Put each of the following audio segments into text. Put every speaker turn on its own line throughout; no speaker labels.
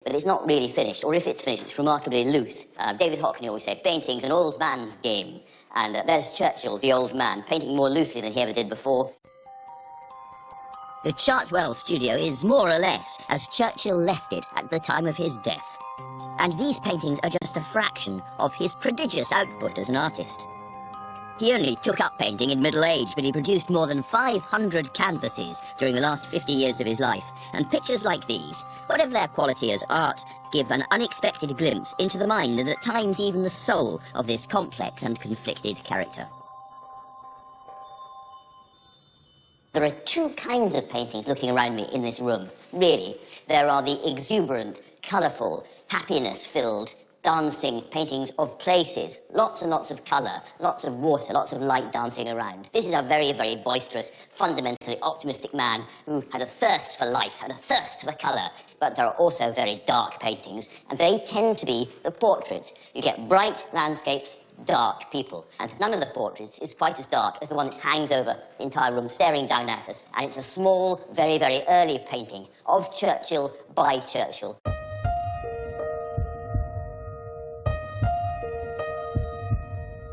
but it's not really finished, or if it's finished, it's remarkably loose. David Hockney always said, painting's an old man's game, and there's Churchill, the old man, painting more loosely than he ever did before. The Chartwell studio is more or less as Churchill left it at the time of his death, and these paintings are just a fraction of his prodigious output as an artist. He only took up painting in middle age, but he produced more than 500 canvases during the last 50 years of his life, and pictures like these, whatever their quality as art, give an unexpected glimpse into the mind and at times even the soul of this complex and conflicted character. There are two kinds of paintings looking around me in this room, really. There are the exuberant, colourful, happiness-filled, dancing paintings of places, lots and lots of colour, lots of water, lots of light dancing around. This is a very, very boisterous, fundamentally optimistic man who had a thirst for life and a thirst for colour. But there are also very dark paintings, and they tend to be the portraits. You get bright landscapes, dark people, and none of the portraits is quite as dark as the one that hangs over the entire room, staring down at us. And it's a small, very, very early painting of Churchill by Churchill.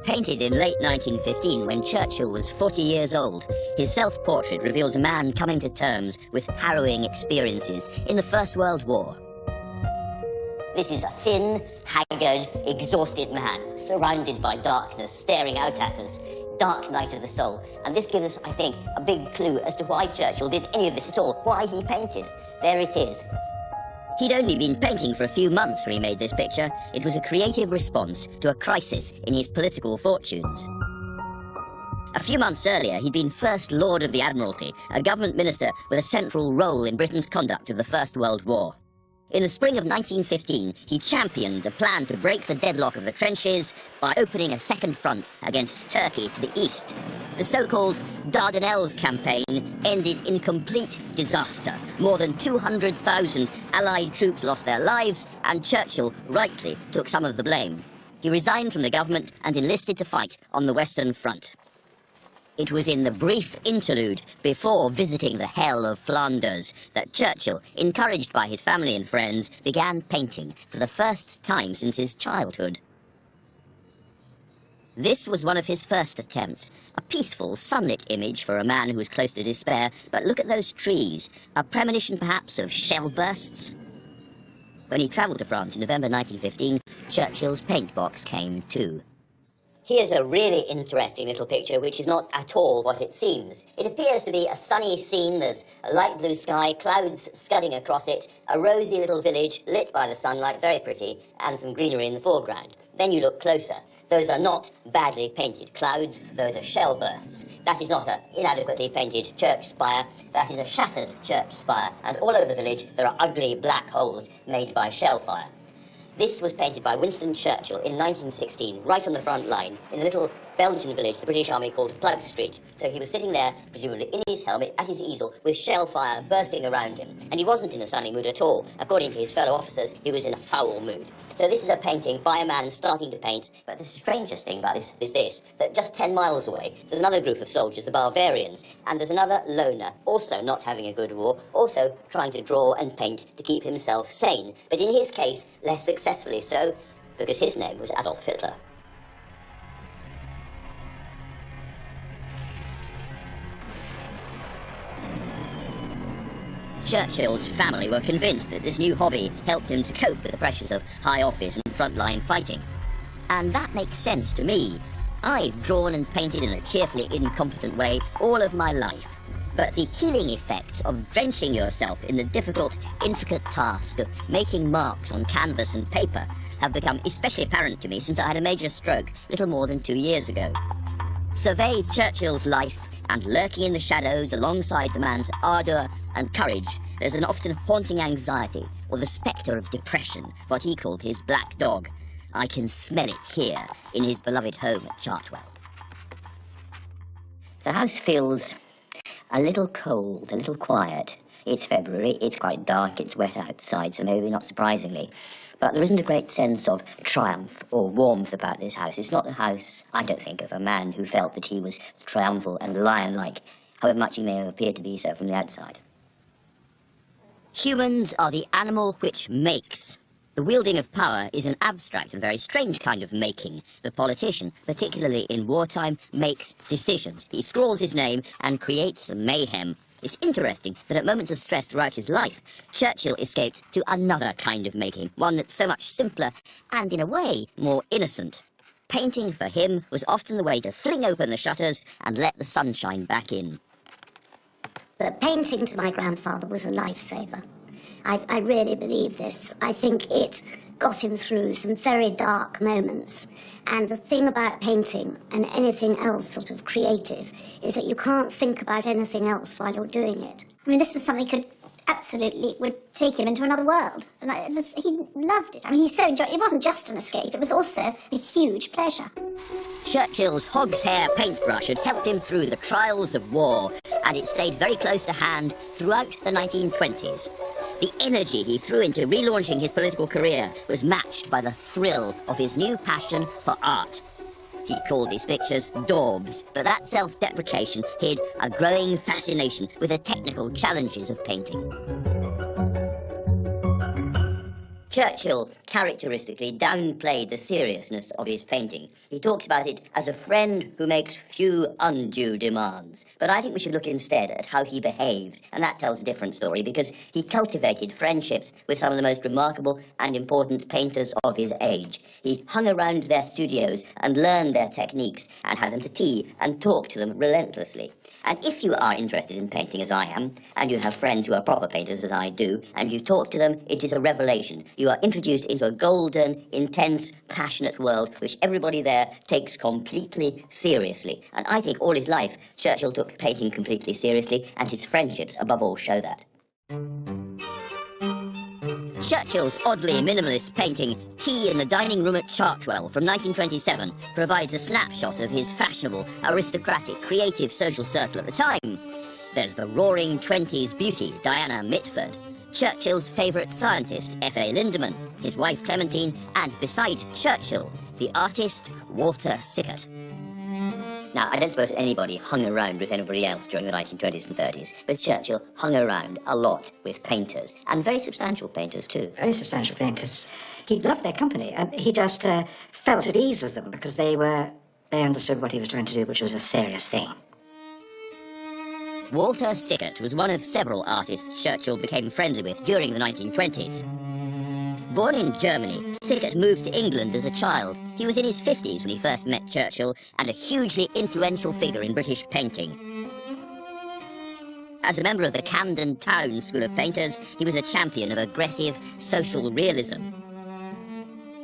Painted in late 1915, when Churchill was 40 years old, his self-portrait reveals a man coming to terms with harrowing experiences in the First World War. This is a thin, haggard, exhausted man, surrounded by darkness, staring out at us. Dark night of the soul. And this gives us, I think, a big clue as to why Churchill did any of this at all, why he painted. There it is. He'd only been painting for a few months when he made this picture. It was a creative response to a crisis in his political fortunes. A few months earlier, he'd been First Lord of the Admiralty, a government minister with a central role in Britain's conduct of the First World War. In the spring of 1915, he championed a plan to break the deadlock of the trenches by opening a second front against Turkey to the east. The so-called Dardanelles campaign ended in complete disaster. More than 200,000 Allied troops lost their lives, and Churchill rightly took some of the blame. He resigned from the government and enlisted to fight on the Western Front. It was in the brief interlude before visiting the hell of Flanders that Churchill, encouraged by his family and friends, began painting for the first time since his childhood. This was one of his first attempts, a peaceful, sunlit image for a man who was close to despair, but look at those trees, a premonition perhaps of shell bursts? When he travelled to France in November 1915, Churchill's paint box came too. Here's a really interesting little picture which is not at all what it seems. It appears to be a sunny scene. There's a light blue sky, clouds scudding across it, a rosy little village lit by the sunlight, very pretty, and some greenery in the foreground. Then you look closer. Those are not badly painted clouds, those are shell bursts. That is not an inadequately painted church spire, that is a shattered church spire, and all over the village there are ugly black holes made by shell fire. This was painted by Winston Churchill in 1916, right on the front line, in a little Belgian village the British Army called Plug Street. So he was sitting there, presumably in his helmet, at his easel, with shell fire bursting around him. And he wasn't in a sunny mood at all. According to his fellow officers, he was in a foul mood. So this is a painting by a man starting to paint, but the strangest thing about this is this, that just 10 miles away, there's another group of soldiers, the Bavarians, and there's another loner, also not having a good war, also trying to draw and paint to keep himself sane. But in his case, less successfully so, because his name was Adolf Hitler. Churchill's family were convinced that this new hobby helped him to cope with the pressures of high office and frontline fighting. And that makes sense to me. I've drawn and painted in a cheerfully incompetent way all of my life. But the healing effects of drenching yourself in the difficult, intricate task of making marks on canvas and paper have become especially apparent to me since I had a major stroke little more than 2 years ago. Survey Churchill's life, and lurking in the shadows alongside the man's ardour and courage, there's an often haunting anxiety, or the spectre of depression, what he called his black dog. I can smell it here, in his beloved home at Chartwell. The house feels a little cold, a little quiet. It's February, it's quite dark, it's wet outside, so maybe not surprisingly. But there isn't a great sense of triumph or warmth about this house. It's not the house, I don't think, of a man who felt that he was triumphal and lion-like, however much he may have appeared to be so from the outside. Humans are the animal which makes. The wielding of power is an abstract and very strange kind of making. The politician, particularly in wartime, makes decisions. He scrawls his name and creates mayhem. It's interesting that at moments of stress throughout his life, Churchill escaped to another kind of making, one that's so much simpler and, in a way, more innocent. Painting, for him, was often the way to fling open the shutters and let the sunshine back in.
But painting to my grandfather was a lifesaver. I really believe this. I think it got him through some very dark moments. And the thing about painting and anything else sort of creative is that you can't think about anything else while you're doing it. I mean, this was something that would take him into another world. And he loved it. I mean, he so enjoyed it. It wasn't just an escape, it was also a huge pleasure.
Churchill's hog's hair paintbrush had helped him through the trials of war, and it stayed very close to hand throughout the 1920s. The energy he threw into relaunching his political career was matched by the thrill of his new passion for art. He called these pictures daubs, but that self-deprecation hid a growing fascination with the technical challenges of painting. Churchill characteristically downplayed the seriousness of his painting. He talked about it as a friend who makes few undue demands. But I think we should look instead at how he behaved, and that tells a different story, because he cultivated friendships with some of the most remarkable and important painters of his age. He hung around their studios and learned their techniques, and had them to tea and talked to them relentlessly. And if you are interested in painting as I am, and you have friends who are proper painters as I do, and you talk to them, it is a revelation. You are introduced into a golden, intense, passionate world which everybody there takes completely seriously. And I think all his life, Churchill took painting completely seriously, and his friendships above all show that. Churchill's oddly minimalist painting, Tea in the Dining Room at Chartwell, from 1927, provides a snapshot of his fashionable, aristocratic, creative social circle at the time. There's the roaring 20s beauty, Diana Mitford, Churchill's favourite scientist, F.A. Lindemann, his wife Clementine, and beside Churchill, the artist Walter Sickert. Now, I don't suppose anybody hung around with anybody else during the 1920s and 30s, but Churchill hung around a lot with painters, and very substantial painters too.
Very substantial painters. He loved their company, and he just felt at ease with them because they understood what he was trying to do, which was a serious thing.
Walter Sickert was one of several artists Churchill became friendly with during the 1920s. Born in Germany, Sickert moved to England as a child. He was in his 50s when he first met Churchill, and a hugely influential figure in British painting. As a member of the Camden Town School of Painters, he was a champion of aggressive social realism.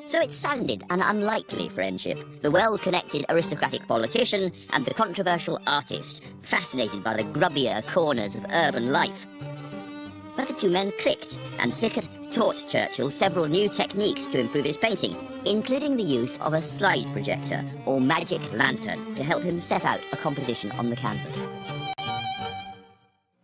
So it sounded an unlikely friendship. The well-connected aristocratic politician and the controversial artist, fascinated by the grubbier corners of urban life. But the two men clicked, and Sickert taught Churchill several new techniques to improve his painting, including the use of a slide projector, or magic lantern, to help him set out a composition on the canvas.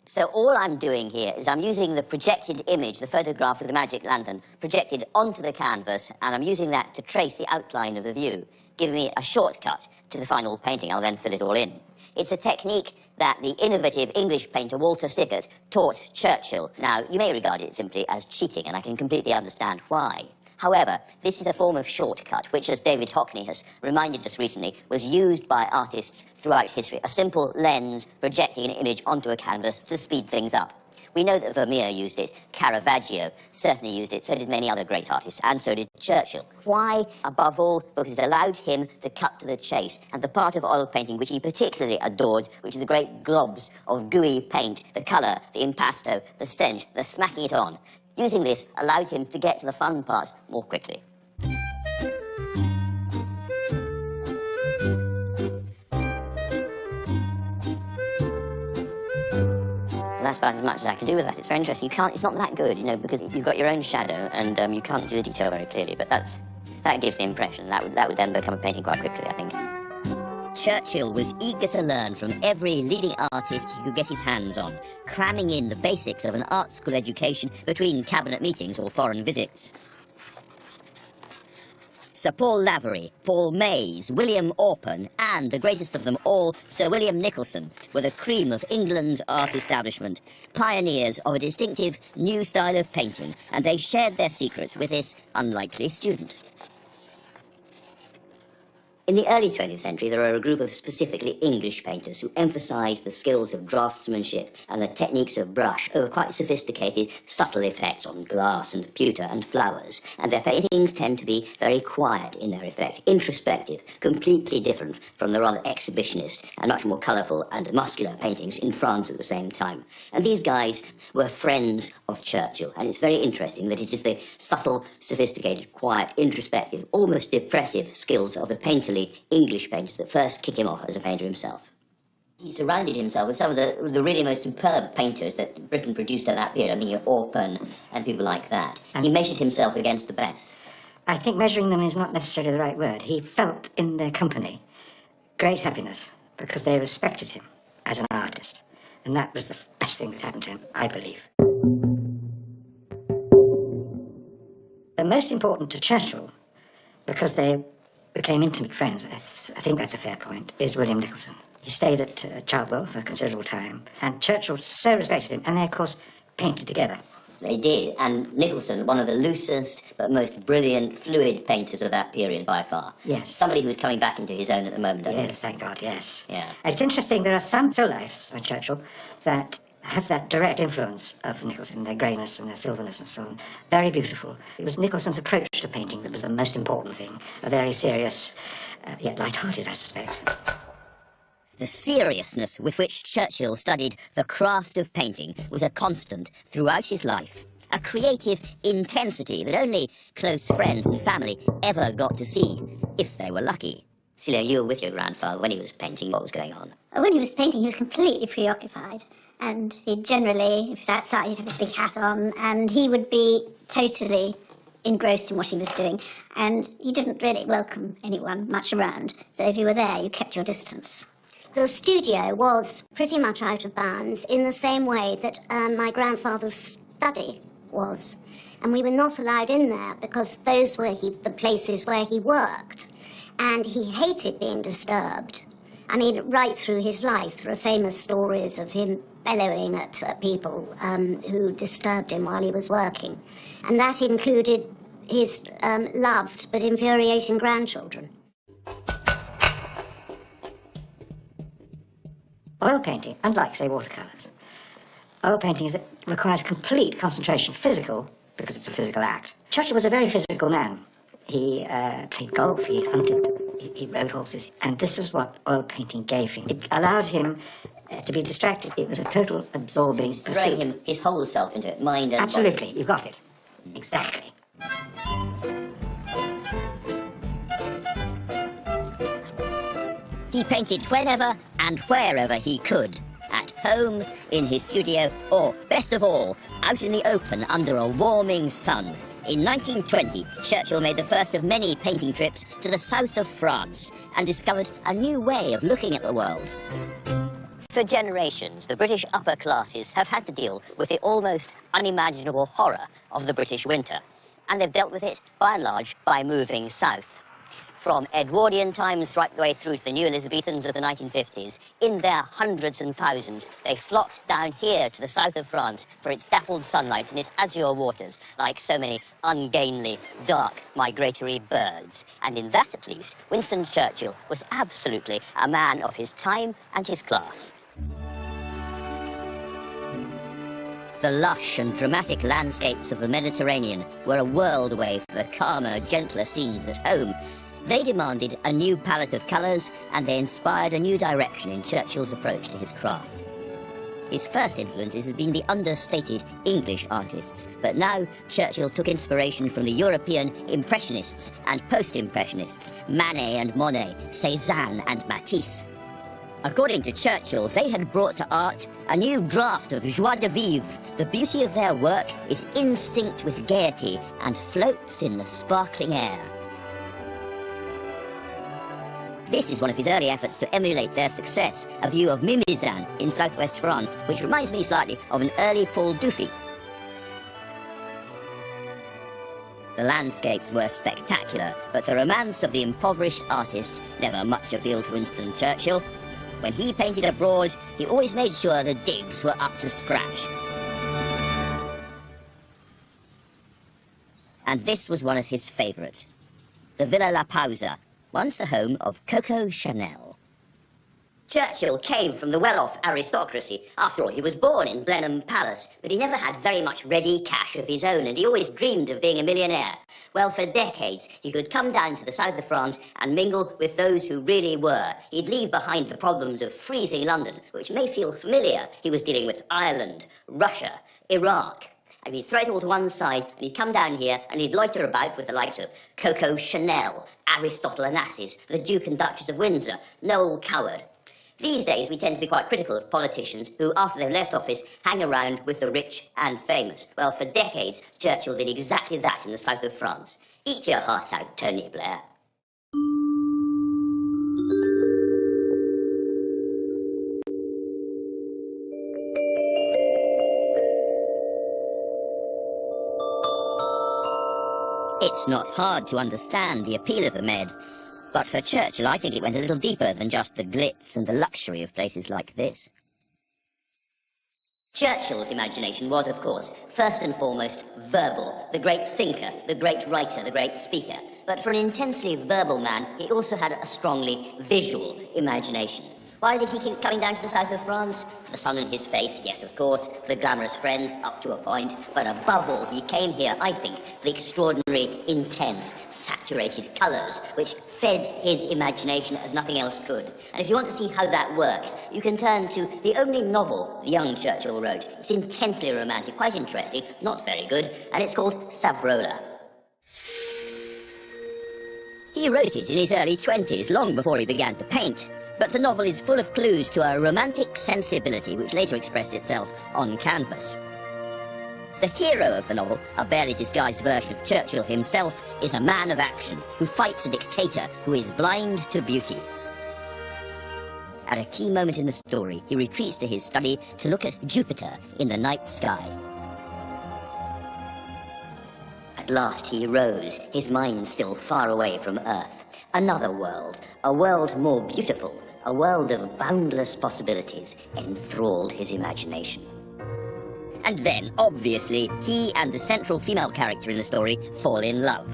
So all I'm doing here is I'm using the projected image, the photograph with the magic lantern, projected onto the canvas, and I'm using that to trace the outline of the view, giving me a shortcut to the final painting. I'll then fill it all in. It's a technique that the innovative English painter Walter Sickert taught Churchill. Now, you may regard it simply as cheating, and I can completely understand why. However, this is a form of shortcut, which, as David Hockney has reminded us recently, was used by artists throughout history. A simple lens projecting an image onto a canvas to speed things up. We know that Vermeer used it, Caravaggio certainly used it, so did many other great artists, and so did Churchill. Why? Above all, because it allowed him to cut to the chase, and the part of oil painting which he particularly adored, which is the great globs of gooey paint, the colour, the impasto, the stench, the smacking it on. Using this allowed him to get to the fun part more quickly. That's about as much as I can do with that. It's very interesting. It's not that good, because you've got your own shadow and you can't see the detail very clearly, but that gives the impression. That would then become a painting quite quickly, I think. Churchill was eager to learn from every leading artist he could get his hands on, cramming in the basics of an art school education between cabinet meetings or foreign visits. Sir Paul Lavery, Paul Mays, William Orpen, and the greatest of them all, Sir William Nicholson, were the cream of England's art establishment, pioneers of a distinctive new style of painting, and they shared their secrets with this unlikely student. In the early 20th century, there are a group of specifically English painters who emphasised the skills of draftsmanship and the techniques of brush over quite sophisticated, subtle effects on glass and pewter and flowers, and their paintings tend to be very quiet in their effect, introspective, completely different from the rather exhibitionist and much more colourful and muscular paintings in France at the same time. And these guys were friends of Churchill, and it's very interesting that it is the subtle, sophisticated, quiet, introspective, almost depressive skills of the painterly English painters that first kick him off as a painter himself. He surrounded himself with some of the really most superb painters that Britain produced at that period. I mean, Orpen and people like that. And he measured himself against the best.
I think measuring them is not necessarily the right word. He felt in their company great happiness because they respected him as an artist. And that was the best thing that happened to him, I believe. The most important to Churchill, because they became intimate friends, I think that's a fair point, is William Nicholson. He stayed at Childwell for a considerable time, and Churchill so respected him, and they, of course, painted together.
They did, and Nicholson, one of the loosest but most brilliant, fluid painters of that period by far.
Yes.
Somebody who's coming back into his own at the moment, I think.
Yes, thank God, yes.
Yeah.
It's interesting, there are some still lifes of Churchill that have that direct influence of Nicholson, their greyness and their silverness and so on. Very beautiful. It was Nicholson's approach to painting that was the most important thing. A very serious, yet light-hearted, I suspect.
The seriousness with which Churchill studied the craft of painting was a constant throughout his life. A creative intensity that only close friends and family ever got to see, if they were lucky. Celia, you were with your grandfather when he was painting. What was going on?
When he was painting, he was completely preoccupied. And he'd generally, if he was outside, he'd have a big hat on, and he would be totally engrossed in what he was doing. And he didn't really welcome anyone much around. So if you were there, you kept your distance. The studio was pretty much out of bounds in the same way that my grandfather's study was. And we were not allowed in there because those were the places where he worked. And he hated being disturbed. I mean, right through his life, there are famous stories of him bellowing at people who disturbed him while he was working. And that included his loved but infuriating grandchildren.
Oil painting, unlike, say, watercolours, oil painting requires complete concentration, physical, because it's a physical act. Churchill was a very physical man. He played golf, he hunted, he rode horses, and this was what oil painting gave him. It allowed him to be distracted. It was a total absorbing pursuit.
Throwing him his whole self into it, mind and
Absolutely,
body.
you got it. Exactly.
He painted whenever and wherever he could. At home, in his studio, or, best of all, out in the open under a warming sun. In 1920, Churchill made the first of many painting trips to the south of France and discovered a new way of looking at the world. For generations, the British upper classes have had to deal with the almost unimaginable horror of the British winter, and they've dealt with it, by and large, by moving south. From Edwardian times right the way through to the New Elizabethans of the 1950s, in their hundreds and thousands, they flocked down here to the south of France for its dappled sunlight and its azure waters, like so many ungainly, dark, migratory birds. And in that, at least, Winston Churchill was absolutely a man of his time and his class. The lush and dramatic landscapes of the Mediterranean were a world away from the calmer, gentler scenes at home. They demanded a new palette of colours, and they inspired a new direction in Churchill's approach to his craft. His first influences had been the understated English artists, but now Churchill took inspiration from the European Impressionists and Post-Impressionists, Manet and Monet, Cézanne and Matisse. According to Churchill, they had brought to art a new draught of joie de vivre. The beauty of their work is instinct with gaiety and floats in the sparkling air. This is one of his early efforts to emulate their success, a view of Mimizan in southwest France, which reminds me slightly of an early Paul Dufy. The landscapes were spectacular, but the romance of the impoverished artist never much appealed to Winston Churchill. When he painted abroad, he always made sure the digs were up to scratch. And this was one of his favourites. The Villa La Pausa, once the home of Coco Chanel. Churchill came from the well-off aristocracy. After all, he was born in Blenheim Palace, but he never had very much ready cash of his own, and he always dreamed of being a millionaire. Well, for decades, he could come down to the south of France and mingle with those who really were. He'd leave behind the problems of freezing London, which may feel familiar. He was dealing with Ireland, Russia, Iraq. And he'd throw it all to one side, and he'd come down here, and he'd loiter about with the likes of Coco Chanel, Aristotle Onassis, the Duke and Duchess of Windsor, Noel Coward. These days, we tend to be quite critical of politicians who, after they've left office, hang around with the rich and famous. Well, for decades, Churchill did exactly that in the south of France. Eat your heart out, Tony Blair. It's not hard to understand the appeal of the Med. But for Churchill, I think it went a little deeper than just the glitz and the luxury of places like this. Churchill's imagination was, of course, first and foremost verbal, the great thinker, the great writer, the great speaker. But for an intensely verbal man, he also had a strongly visual imagination. Why did he keep coming down to the south of France? For the sun in his face, yes, of course, for the glamorous friends, up to a point. But above all, he came here, I think, for the extraordinary, intense, saturated colours, which fed his imagination as nothing else could. And if you want to see how that works, you can turn to the only novel young Churchill wrote. It's intensely romantic, quite interesting, not very good, and it's called Savrola. He wrote it in his early 20s, long before he began to paint. But the novel is full of clues to a romantic sensibility which later expressed itself on canvas. The hero of the novel, a barely disguised version of Churchill himself, is a man of action who fights a dictator who is blind to beauty. At a key moment in the story, he retreats to his study to look at Jupiter in the night sky. At last he rose, his mind still far away from Earth. Another world, a world more beautiful, a world of boundless possibilities, enthralled his imagination. And then, obviously, he and the central female character in the story fall in love.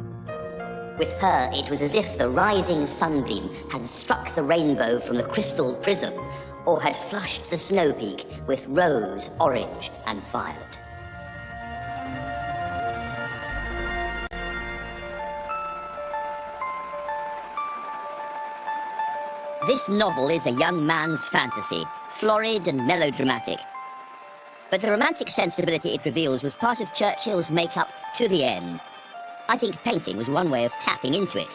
With her, it was as if the rising sunbeam had struck the rainbow from the crystal prism, or had flushed the snow peak with rose, orange, and violet. This novel is a young man's fantasy, florid and melodramatic. But the romantic sensibility it reveals was part of Churchill's make-up to the end. I think painting was one way of tapping into it,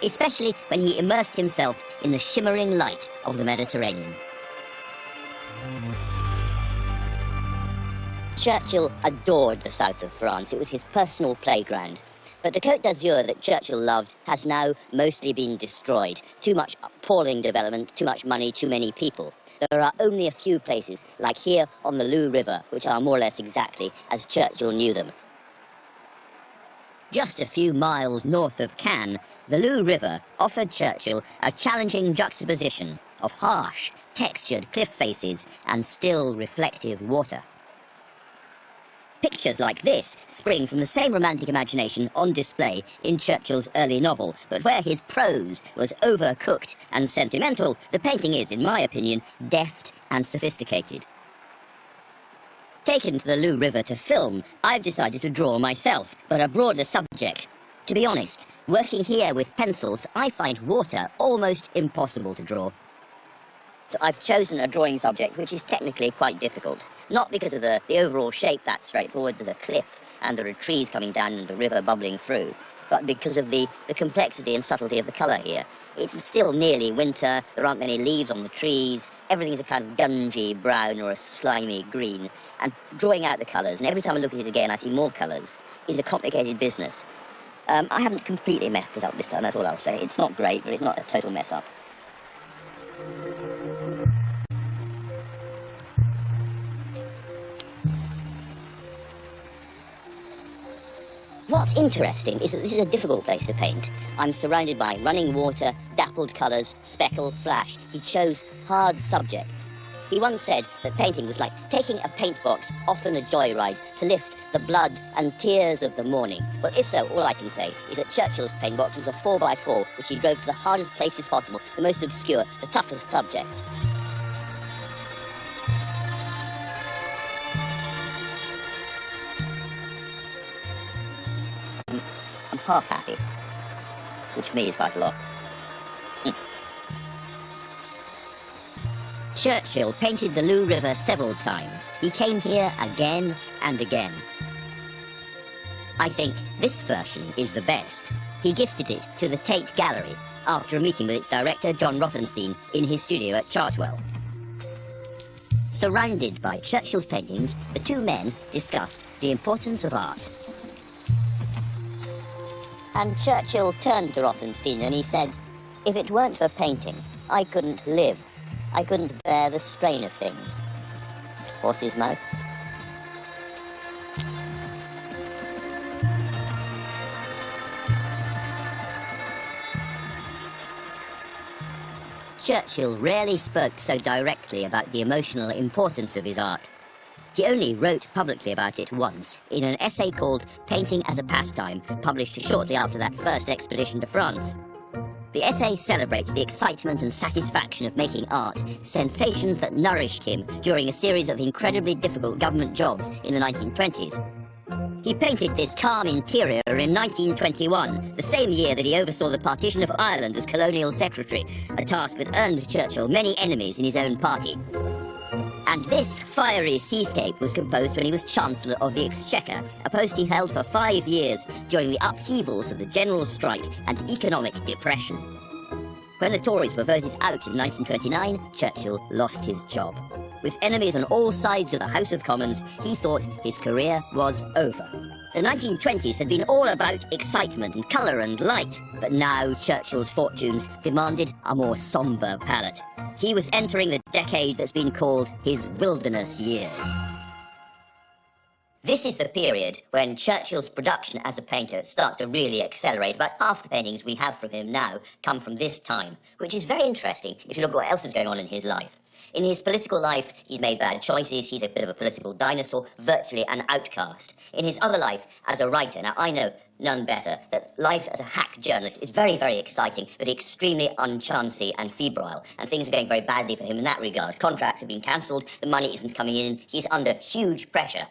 especially when he immersed himself in the shimmering light of the Mediterranean. Churchill adored the south of France. It was his personal playground. But the Côte d'Azur that Churchill loved has now mostly been destroyed. Too much appalling development, too much money, too many people. There are only a few places, like here on the Loo River, which are more or less exactly as Churchill knew them. Just a few miles north of Cannes, the Loo River offered Churchill a challenging juxtaposition of harsh, textured cliff faces and still reflective water. Pictures like this spring from the same romantic imagination on display in Churchill's early novel, but where his prose was overcooked and sentimental, the painting is, in my opinion, deft and sophisticated. Taken to the Loo River to film, I've decided to draw myself, but a broader subject. To be honest, working here with pencils, I find water almost impossible to draw. So I've chosen a drawing subject which is technically quite difficult. Not because of the overall shape that's straightforward, there's a cliff and there are trees coming down and the river bubbling through, but because of the complexity and subtlety of the colour here. It's still nearly winter, there aren't many leaves on the trees, everything's a kind of gungy brown or a slimy green, and drawing out the colours, and every time I look at it again I see more colours, is a complicated business. I haven't completely messed it up this time, that's all I'll say. It's not great, but it's not a total mess up. What's interesting is that this is a difficult place to paint. I'm surrounded by running water, dappled colours, speckle, flash. He chose hard subjects. He once said that painting was like taking a paint box off on a joyride to lift the blood and tears of the morning. Well, if so, all I can say is that Churchill's paint box was a 4x4, which he drove to the hardest places possible, the most obscure, the toughest subjects. I'm half happy, which for me is quite a lot. Churchill painted the Loo River several times. He came here again and again. I think this version is the best. He gifted it to the Tate Gallery after a meeting with its director, John Rothenstein, in his studio at Chartwell. Surrounded by Churchill's paintings, the two men discussed the importance of art. And Churchill turned to Rothenstein and he said, "If it weren't for painting, I couldn't live. I couldn't bear the strain of things." Horse's mouth. Churchill rarely spoke so directly about the emotional importance of his art. He only wrote publicly about it once, in an essay called Painting as a Pastime, published shortly after that first expedition to France. The essay celebrates the excitement and satisfaction of making art, sensations that nourished him during a series of incredibly difficult government jobs in the 1920s. He painted this calm interior in 1921, the same year that he oversaw the partition of Ireland as colonial secretary, a task that earned Churchill many enemies in his own party. And this fiery seascape was composed when he was Chancellor of the Exchequer, a post he held for 5 years during the upheavals of the general strike and economic depression. When the Tories were voted out in 1929, Churchill lost his job. With enemies on all sides of the House of Commons, he thought his career was over. The 1920s had been all about excitement and colour and light, but now Churchill's fortunes demanded a more sombre palette. He was entering the decade that's been called his wilderness years. This is the period when Churchill's production as a painter starts to really accelerate. About half the paintings we have from him now come from this time, which is very interesting if you look at what else is going on in his life. In his political life, he's made bad choices, he's a bit of a political dinosaur, virtually an outcast. In his other life, as a writer, now I know none better that life as a hack journalist is very, very exciting, but extremely unchancy and febrile, and things are going very badly for him in that regard. Contracts have been cancelled, the money isn't coming in, he's under huge pressure.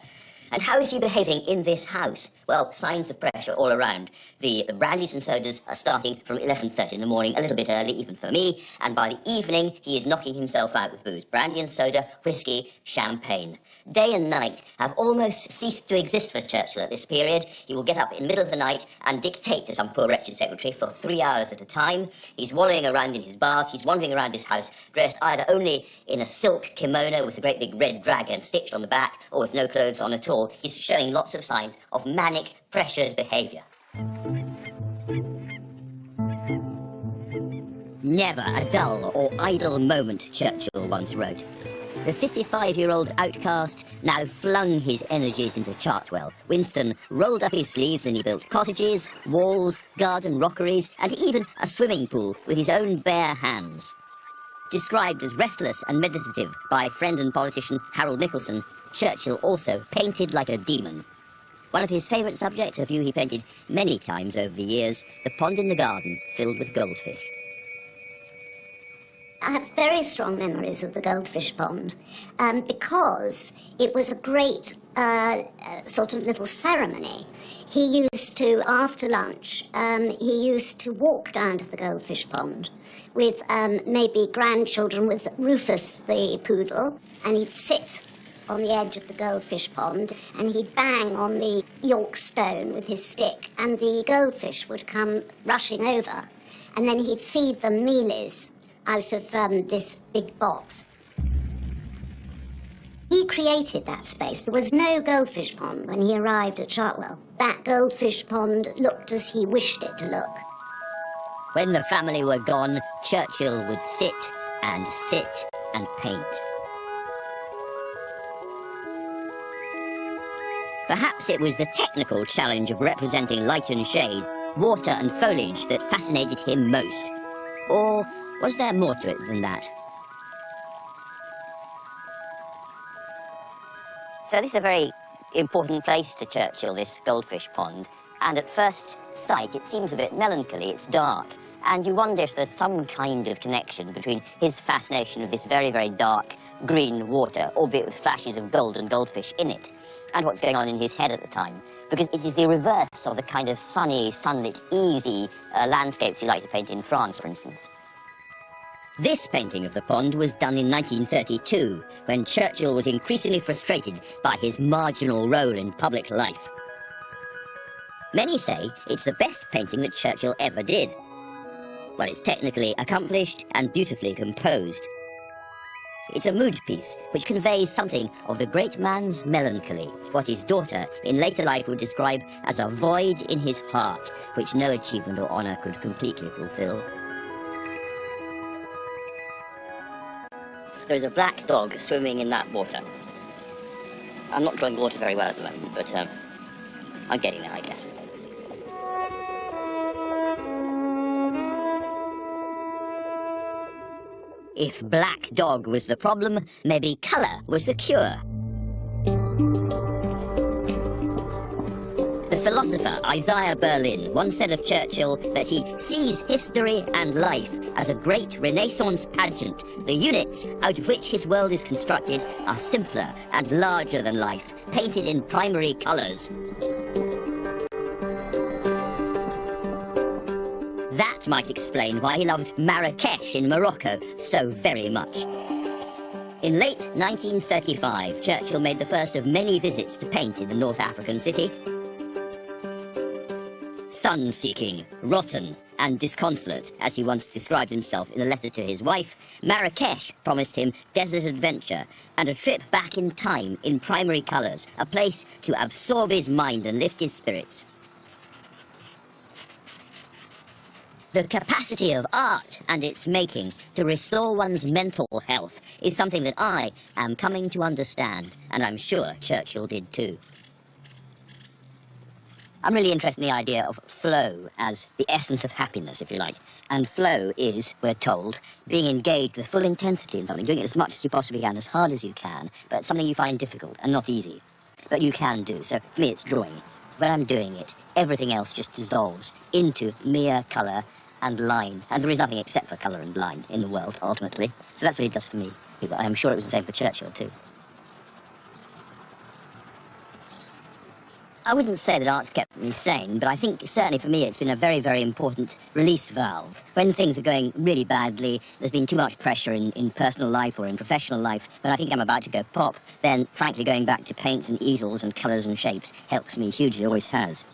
And how is he behaving in this house? Well, signs of pressure all around. The brandies and sodas are starting from 11:30 in the morning, a little bit early even for me, and by the evening he is knocking himself out with booze. Brandy and soda, whiskey, champagne. Day and night have almost ceased to exist for Churchill at this period. He will get up in the middle of the night and dictate to some poor wretched secretary for 3 hours at a time. He's wallowing around in his bath, he's wandering around his house, dressed either only in a silk kimono with a great big red dragon stitched on the back, or with no clothes on at all. He's showing lots of signs of manic, pressured behaviour. Never a dull or idle moment, Churchill once wrote. The 55-year-old outcast now flung his energies into Chartwell. Winston rolled up his sleeves and he built cottages, walls, garden rockeries, and even a swimming pool with his own bare hands. Described as restless and meditative by friend and politician Harold Nicholson, Churchill also painted like a demon. One of his favourite subjects, a view he painted many times over the years, the pond in the garden filled with goldfish.
I have very strong memories of the goldfish pond because it was a great sort of little ceremony. He used to, after lunch, he used to walk down to the goldfish pond with maybe grandchildren, with Rufus the poodle, and he'd sit on the edge of the goldfish pond and he'd bang on the York stone with his stick and the goldfish would come rushing over and then he'd feed them mealies out of this big box. He created that space. There was no goldfish pond when he arrived at Chartwell. That goldfish pond looked as he wished it to look.
When the family were gone, Churchill would sit and paint. Perhaps it was the technical challenge of representing light and shade, water and foliage that fascinated him most. Or was there more to it than that? So this is a very important place to Churchill, this goldfish pond, and at first sight it seems a bit melancholy, it's dark, and you wonder if there's some kind of connection between his fascination of this very, very dark green water, albeit with flashes of gold and goldfish in it, and what's going on in his head at the time, because it is the reverse of the kind of sunny, sunlit, easy landscapes he liked to paint in France, for instance. This painting of the pond was done in 1932, when Churchill was increasingly frustrated by his marginal role in public life. Many say it's the best painting that Churchill ever did. Well, it's technically accomplished and beautifully composed. It's a mood piece which conveys something of the great man's melancholy, what his daughter in later life would describe as a void in his heart, which no achievement or honour could completely fulfil. There's a black dog swimming in that water. I'm not drawing water very well at the moment, but I'm getting there, I guess. If black dog was the problem, maybe colour was the cure. The philosopher Isaiah Berlin once said of Churchill that he sees history and life as a great Renaissance pageant. The units out of which his world is constructed are simpler and larger than life, painted in primary colours. That might explain why he loved Marrakesh in Morocco so very much. In late 1935, Churchill made the first of many visits to paint in the North African city. Sun-seeking, rotten, and disconsolate, as he once described himself in a letter to his wife, Marrakesh promised him desert adventure and a trip back in time in primary colours, a place to absorb his mind and lift his spirits. The capacity of art and its making to restore one's mental health is something that I am coming to understand, and I'm sure Churchill did too. I'm really interested in the idea of flow as the essence of happiness, if you like. And flow is, we're told, being engaged with full intensity in something, doing it as much as you possibly can, as hard as you can, but something you find difficult and not easy, but you can do. So for me, it's drawing. When I'm doing it, everything else just dissolves into mere colour and line. And there is nothing except for colour and line in the world, ultimately. So that's what it does for me. I'm sure it was the same for Churchill, too. I wouldn't say that art's kept me sane, but I think certainly for me it's been a very, very important release valve. When things are going really badly, there's been too much pressure in personal life or in professional life, when I think I'm about to go pop, then frankly going back to paints and easels and colours and shapes helps me hugely, always has.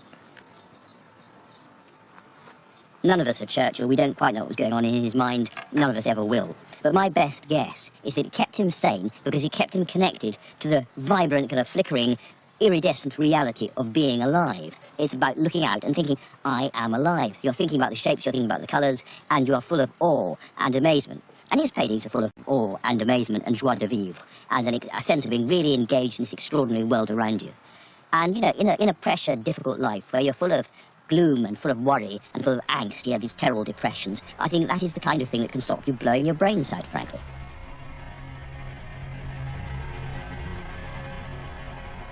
None of us at Churchill, we don't quite know what was going on in his mind. None of us ever will. But my best guess is that it kept him sane because it kept him connected to the vibrant, kind of flickering, iridescent reality of being alive. It's about looking out and thinking, I am alive. You're thinking about the shapes, you're thinking about the colours, and you are full of awe and amazement. And his paintings are full of awe and amazement and joie de vivre, and a sense of being really engaged in this extraordinary world around you. And, you know, in a pressured, difficult life where you're full of gloom and full of worry and full of angst, you have these terrible depressions, I think that is the kind of thing that can stop you blowing your brains out, frankly.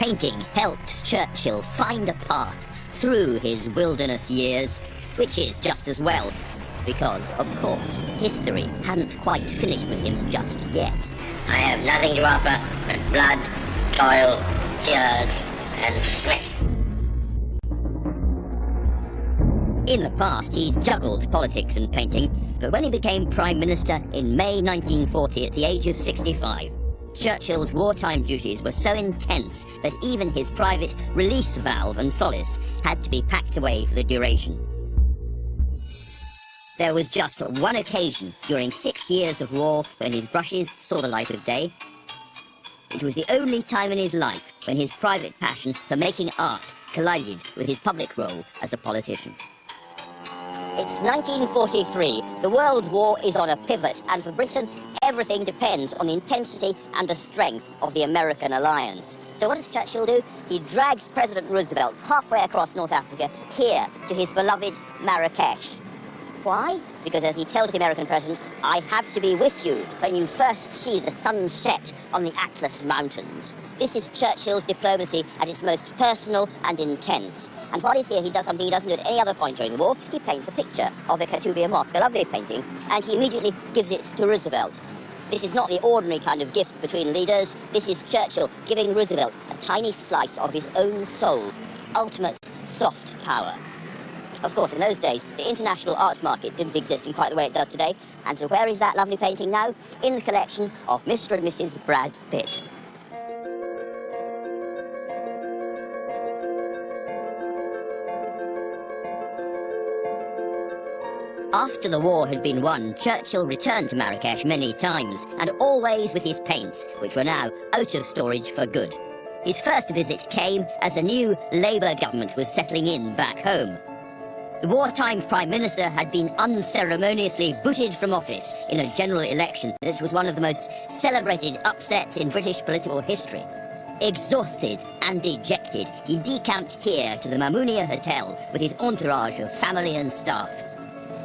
Painting helped Churchill find a path through his wilderness years, which is just as well, because, of course, history hadn't quite finished with him just yet. I have nothing to offer but blood, toil, tears, and sweat. In the past, he juggled politics and painting, but when he became Prime Minister in May 1940 at the age of 65, Churchill's wartime duties were so intense that even his private release valve and solace had to be packed away for the duration. There was just one occasion during 6 years of war when his brushes saw the light of day. It was the only time in his life when his private passion for making art collided with his public role as a politician. It's 1943. The World War is on a pivot, and for Britain, everything depends on the intensity and the strength of the American alliance. So what does Churchill do? He drags President Roosevelt halfway across North Africa, here to his beloved Marrakesh. Why? Because as he tells the American president, I have to be with you when you first see the sun set on the Atlas Mountains. This is Churchill's diplomacy at its most personal and intense. And while he's here, he does something he doesn't do at any other point during the war. He paints a picture of the Koutoubia Mosque, a lovely painting, and he immediately gives it to Roosevelt. This is not the ordinary kind of gift between leaders. This is Churchill giving Roosevelt a tiny slice of his own soul. Ultimate soft power. Of course, in those days, the international arts market didn't exist in quite the way it does today. And so where is that lovely painting now? In the collection of Mr. and Mrs. Brad Pitt. After the war had been won, Churchill returned to Marrakesh many times, and always with his paints, which were now out of storage for good. His first visit came as a new Labour government was settling in back home. The wartime Prime Minister had been unceremoniously booted from office in a general election that was one of the most celebrated upsets in British political history. Exhausted and dejected, he decamped here to the Mamounia Hotel with his entourage of family and staff.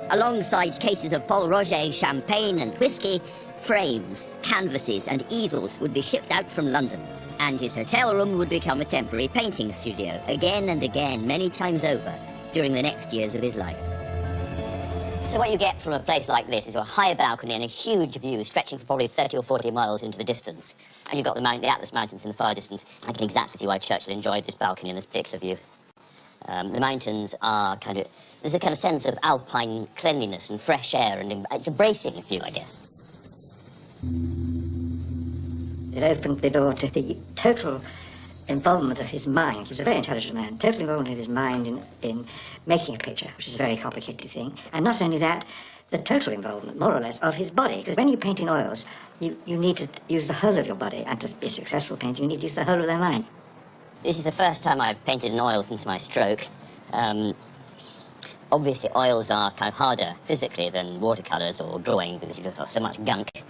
Alongside cases of Paul Roger champagne and whiskey, frames, canvases and easels would be shipped out from London, and his hotel room would become a temporary painting studio, again and again, many times over, during the next years of his life. So what you get from a place like this is a high balcony and a huge view stretching for probably 30 or 40 miles into the distance. And you've got the Atlas Mountains in the far distance. I can exactly see why Churchill enjoyed this balcony and this particular view. The mountains are there's a kind of sense of alpine cleanliness and fresh air, and it's a bracing view, I guess.
It opened the door to the total involvement of his mind. He was a very intelligent man. Total involvement of his mind in making a picture, which is a very complicated thing. And not only that, the total involvement, more or less, of his body. Because when you paint in oils, you need to use the whole of your body. And to be a successful painter, you need to use the whole of their mind.
This is the first time I've painted in oil since my stroke. Obviously, oils are kind of harder physically than watercolours or drawing because you've got so much gunk. You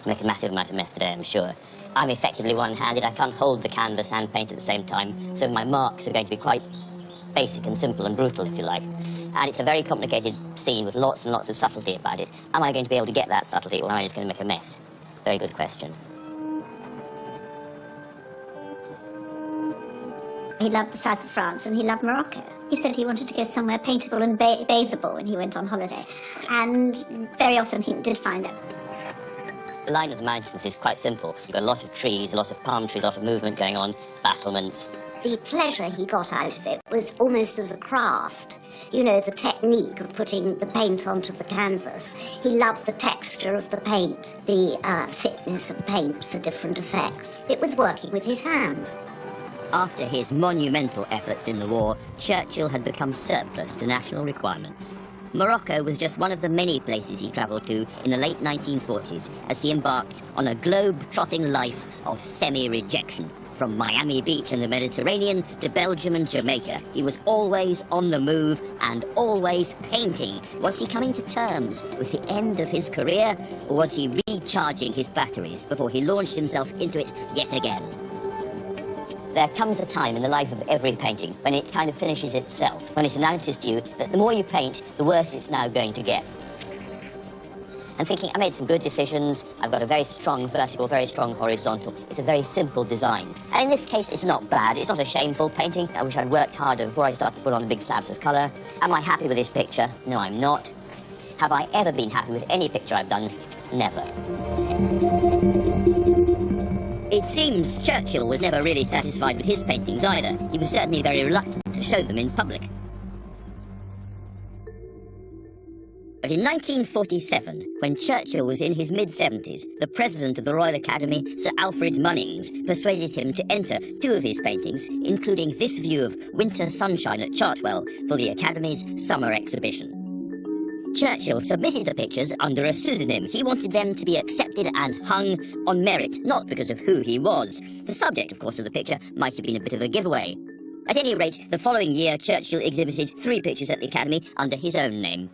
make a massive amount of mess today, I'm sure. I'm effectively one-handed. I can't hold the canvas and paint at the same time, so my marks are going to be quite basic and simple and brutal, if you like. And it's a very complicated scene with lots and lots of subtlety about it. Am I going to be able to get that subtlety, or am I just going to make a mess? Very good question.
He loved the south of France and he loved Morocco. He said he wanted to go somewhere paintable and bathable when he went on holiday. And very often he did find that.
The line of the mountains is quite simple. You've got a lot of trees, a lot of palm trees, a lot of movement going on, battlements.
The pleasure he got out of it was almost as a craft. You know, the technique of putting the paint onto the canvas. He loved the texture of the paint, the thickness of paint for different effects. It was working with his hands.
After his monumental efforts in the war, Churchill had become surplus to national requirements. Morocco was just one of the many places he travelled to in the late 1940s as he embarked on a globe-trotting life of semi-rejection. From Miami Beach and the Mediterranean to Belgium and Jamaica, he was always on the move and always painting. Was he coming to terms with the end of his career, or was he recharging his batteries before he launched himself into it yet again? There comes a time in the life of every painting when it kind of finishes itself, when it announces to you that the more you paint, the worse it's now going to get. And thinking, I made some good decisions, I've got a very strong vertical, very strong horizontal, it's a very simple design. And in this case, it's not bad, it's not a shameful painting. I wish I'd worked harder before I started to put on the big slabs of colour. Am I happy with this picture? No, I'm not. Have I ever been happy with any picture I've done? Never. It seems Churchill was never really satisfied with his paintings either. He was certainly very reluctant to show them in public. But in 1947, when Churchill was in his mid-70s, the president of the Royal Academy, Sir Alfred Munnings, persuaded him to enter two of his paintings, including this view of winter sunshine at Chartwell for the Academy's summer exhibition. Churchill submitted the pictures under a pseudonym. He wanted them to be accepted and hung on merit, not because of who he was. The subject, of course, of the picture might have been a bit of a giveaway. At any rate, the following year, Churchill exhibited 3 pictures at the Academy under his own name.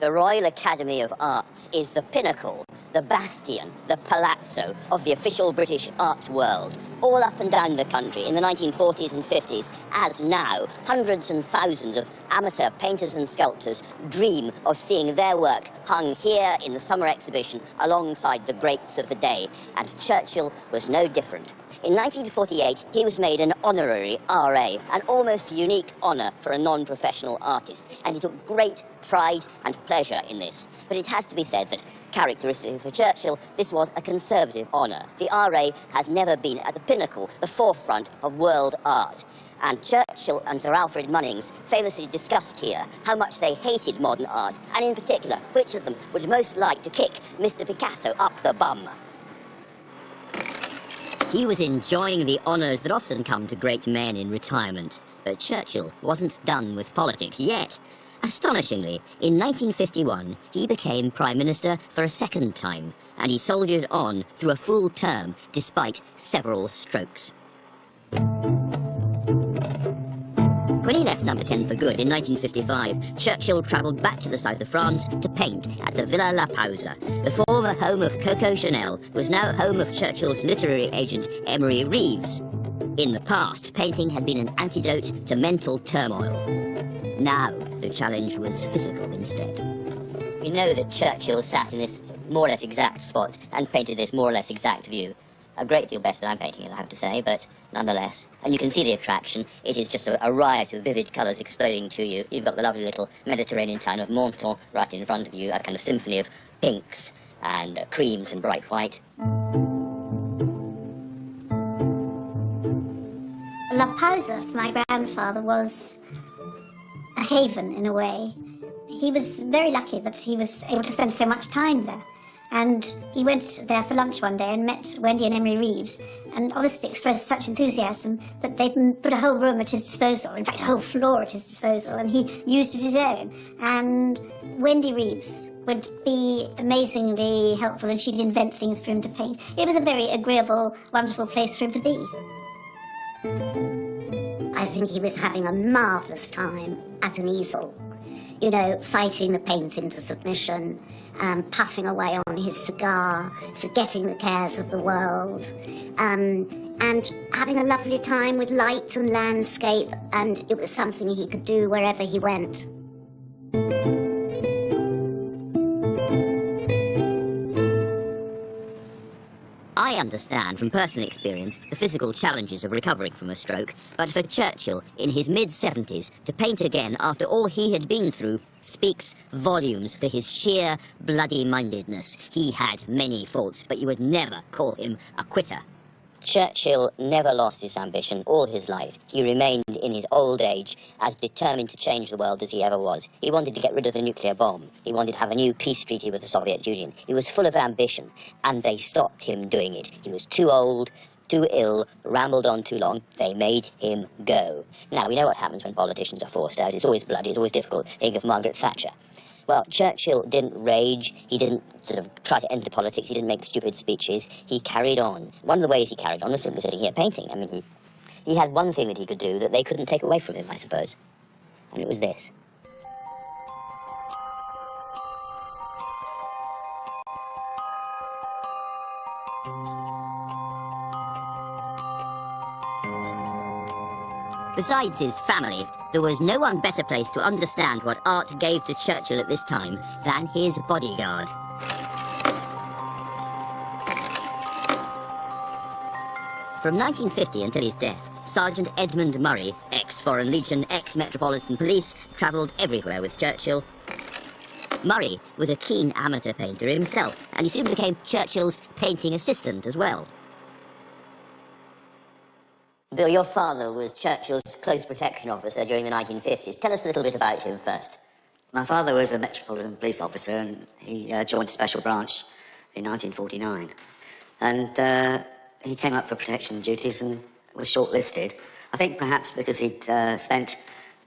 The Royal Academy of Arts is the pinnacle, the bastion, the palazzo of the official British art world. All up and down the country in the 1940s and 50s, as now, hundreds and thousands of amateur painters and sculptors dream of seeing their work hung here in the summer exhibition alongside the greats of the day, and Churchill was no different. In 1948, he was made an honorary RA, an almost unique honour for a non-professional artist, and he took great pride and pleasure in this. But it has to be said that, characteristically for Churchill, this was a conservative honour. The RA has never been at the pinnacle, the forefront of world art. And Churchill and Sir Alfred Munnings famously discussed here how much they hated modern art, and in particular, which of them would most like to kick Mr. Picasso up the bum. He was enjoying the honours that often come to great men in retirement, but Churchill wasn't done with politics yet. Astonishingly, in 1951, he became Prime Minister for a second time, and he soldiered on through a full term despite several strokes. When he left Number 10 for good in 1955, Churchill travelled back to the south of France to paint at the Villa La Pausa. The former home of Coco Chanel was now home of Churchill's literary agent Emery Reeves. In the past, painting had been an antidote to mental turmoil. Now, the challenge was physical instead. We know that Churchill sat in this more or less exact spot and painted this more or less exact view. A great deal better than I'm painting it, I have to say, but nonetheless. And you can see the attraction. It is just a riot of vivid colours exploding to you. You've got the lovely little Mediterranean town of Menton right in front of you, a kind of symphony of pinks and creams and bright white.
La Pausa for my grandfather was a haven in a way. He was very lucky that he was able to spend so much time there. And he went there for lunch one day and met Wendy and Emery Reeves, and obviously expressed such enthusiasm that they put a whole room at his disposal, in fact a whole floor at his disposal, and he used it his own. And Wendy Reeves would be amazingly helpful, and she'd invent things for him to paint. It was a very agreeable, wonderful place for him to be. I think he was having a marvellous time at an easel. You know, fighting the paint into submission, puffing away on his cigar, forgetting the cares of the world, and having a lovely time with light and landscape, and it was something he could do wherever he went.
I understand from personal experience the physical challenges of recovering from a stroke, but for Churchill, in his mid-70s, to paint again after all he had been through speaks volumes for his sheer bloody-mindedness. He had many faults, but you would never call him a quitter. Churchill never lost his ambition all his life. He remained in his old age as determined to change the world as he ever was. He wanted to get rid of the nuclear bomb. He wanted to have a new peace treaty with the Soviet Union. He was full of ambition, and they stopped him doing it. He was too old, too ill, rambled on too long. They made him go. Now, we know what happens when politicians are forced out. It's always bloody, it's always difficult. Think of Margaret Thatcher. Well, Churchill didn't rage, he didn't sort of try to enter politics, he didn't make stupid speeches, he carried on. One of the ways he carried on was simply sitting here painting. I mean, he had one thing that he could do that they couldn't take away from him, I suppose. And it was this. Besides his family, there was no one better placed to understand what art gave to Churchill at this time than his bodyguard. From 1950 until his death, Sergeant Edmund Murray, ex-Foreign Legion, ex-Metropolitan Police, travelled everywhere with Churchill. Murray was a keen amateur painter himself, and he soon became Churchill's painting assistant as well. Bill, your father was Churchill's close protection officer during the 1950s. Tell us a little bit about him first.
My father was a Metropolitan Police officer, and he joined Special Branch in 1949. And he came up for protection duties and was shortlisted. I think perhaps because he'd spent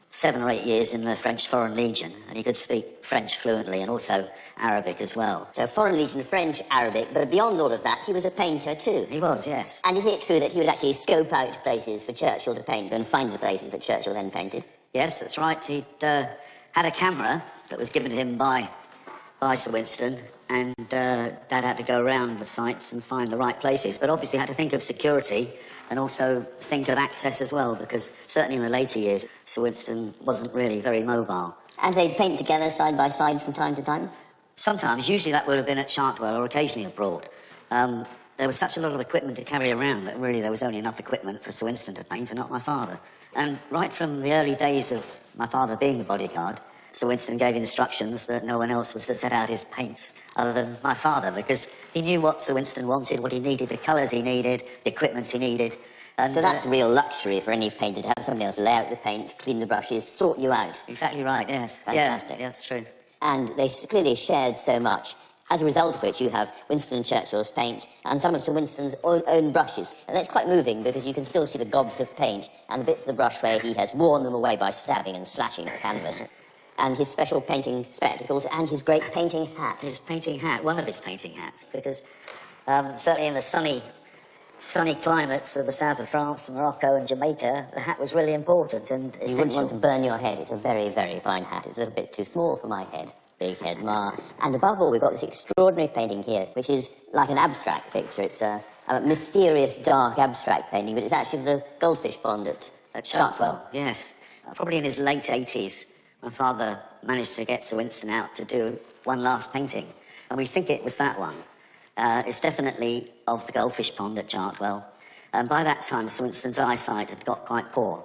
7 or 8 years in the French Foreign Legion, and he could speak French fluently and also Arabic as well.
So Foreign Legion, French, Arabic, but beyond all of that, he was a painter too.
He was, yes.
And is it true that he would actually scope out places for Churchill to paint and find the places that Churchill then painted?
Yes, that's right. He'd had a camera that was given to him by
by Sir Winston, and Dad had to go around the sites and find the right places, but obviously had to think of security and also think of access as well, because certainly in the later years, Sir Winston wasn't really very mobile.
And they'd paint together side by side from time to time?
Sometimes, usually that would have been at Chartwell or occasionally abroad. There was such a lot of equipment to carry around that really there was only enough equipment for Sir Winston to paint and not my father. And right from the early days of my father being the bodyguard, Sir Winston gave instructions that no one else was to set out his paints other than my father, because he knew what Sir Winston wanted, what he needed, the colours he needed, the equipment he needed. And
so that's real luxury for any painter, to have somebody else lay out the paint, clean the brushes, sort you out.
Exactly right, yes.
Fantastic.
Yeah, that's true.
And they clearly shared so much, as a result of which you have Winston and Churchill's paint and some of Sir Winston's own brushes. And that's quite moving, because you can still see the gobs of paint and the bits of the brush where he has worn them away by stabbing and slashing the canvas. And his special painting spectacles and his great painting hat.
His painting hat, one of his painting hats, because certainly in the sunny climates of the south of France, Morocco and Jamaica, the hat was really important and essential.
You wouldn't want to burn your head. It's a very, very fine hat. It's a little bit too small for my head. Big head, Marr. And above all, we've got this extraordinary painting here, which is like an abstract picture. It's a mysterious, dark, abstract painting, but it's actually the goldfish pond at Chartwell.
Yes. Probably in his late 80s, my father managed to get Sir Winston out to do one last painting, and we think it was that one. It's definitely of the goldfish pond at Chartwell, and by that time Sir Winston's eyesight had got quite poor.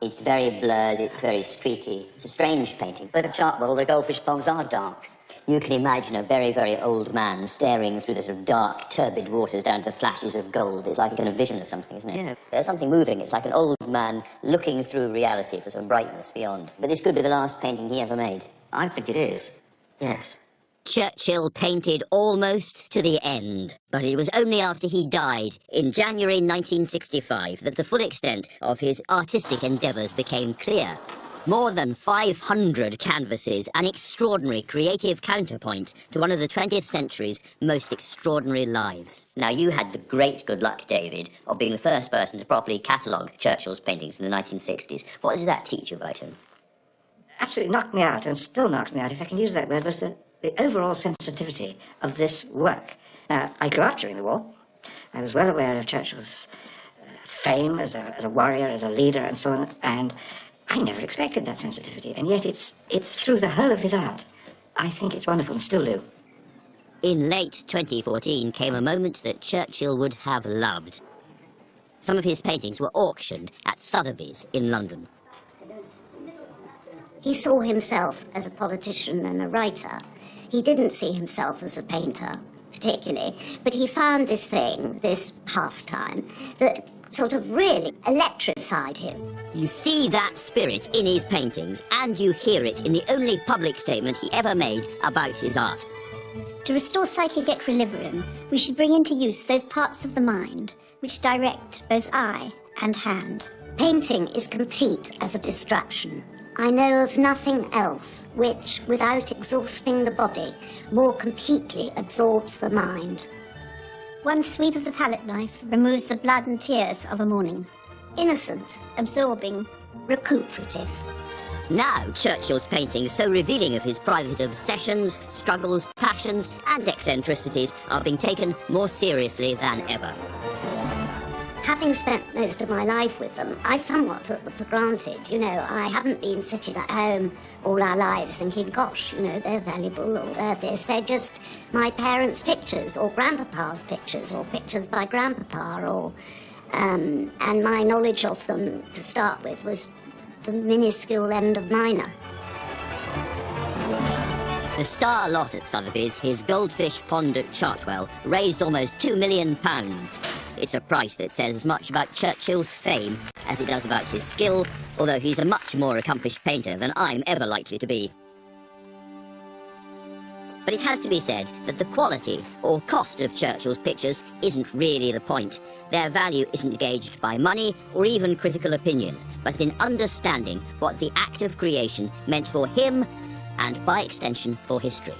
It's very blurred, it's very streaky. It's a strange painting.
But at Chartwell, the goldfish ponds are dark.
You can imagine a very, very old man staring through the sort of dark, turbid waters down to the flashes of gold. It's like a vision of something, isn't it?
Yeah.
There's something moving. It's like an old man looking through reality for some brightness beyond. But this could be the last painting he ever made.
I think it is. Yes.
Churchill painted almost to the end, but it was only after he died in January 1965 that the full extent of his artistic endeavours became clear. More than 500 canvases, an extraordinary creative counterpoint to one of the 20th century's most extraordinary lives. Now, you had the great good luck, David, of being the first person to properly catalogue Churchill's paintings in the 1960s. What did that teach you about him?
Absolutely knocked me out, and still knocks me out, if I can use that word, was the overall sensitivity of this work. Now, I grew up during the war. I was well aware of Churchill's fame as a warrior, as a leader, and so on, and I never expected that sensitivity, and yet it's through the whole of his art. I think it's wonderful, and still do.
In late 2014 came a moment that Churchill would have loved. Some of his paintings were auctioned at Sotheby's in London.
He saw himself as a politician and a writer. He didn't see himself as a painter, particularly, but he found this thing, this pastime, that sort of really electrified him.
You see that spirit in his paintings, and you hear it in the only public statement he ever made about his art.
To restore psychic equilibrium, we should bring into use those parts of the mind which direct both eye and hand.
Painting is complete as a distraction. I know of nothing else which, without exhausting the body, more completely absorbs the mind.
One sweep of the palette knife removes the blood and tears of a morning.
Innocent,
Absorbing,
recuperative.
Now, Churchill's paintings, so revealing of his private obsessions, struggles, passions, and eccentricities, are being taken more seriously than ever.
Having spent most of my life with them, I somewhat took them for granted. You know, I haven't been sitting at home all our lives thinking, gosh, you know, they're valuable or they're this. They're just my parents' pictures or grandpapa's pictures or pictures by grandpapa or... and my knowledge of them, to start with, was the minuscule end of minor.
The star lot at Sotheby's, his goldfish pond at Chartwell, raised almost £2 million. It's a price that says as much about Churchill's fame as it does about his skill, although he's a much more accomplished painter than I'm ever likely to be. But it has to be said that the quality or cost of Churchill's pictures isn't really the point. Their value isn't gauged by money or even critical opinion, but in understanding what the act of creation meant for him and, by extension, for history.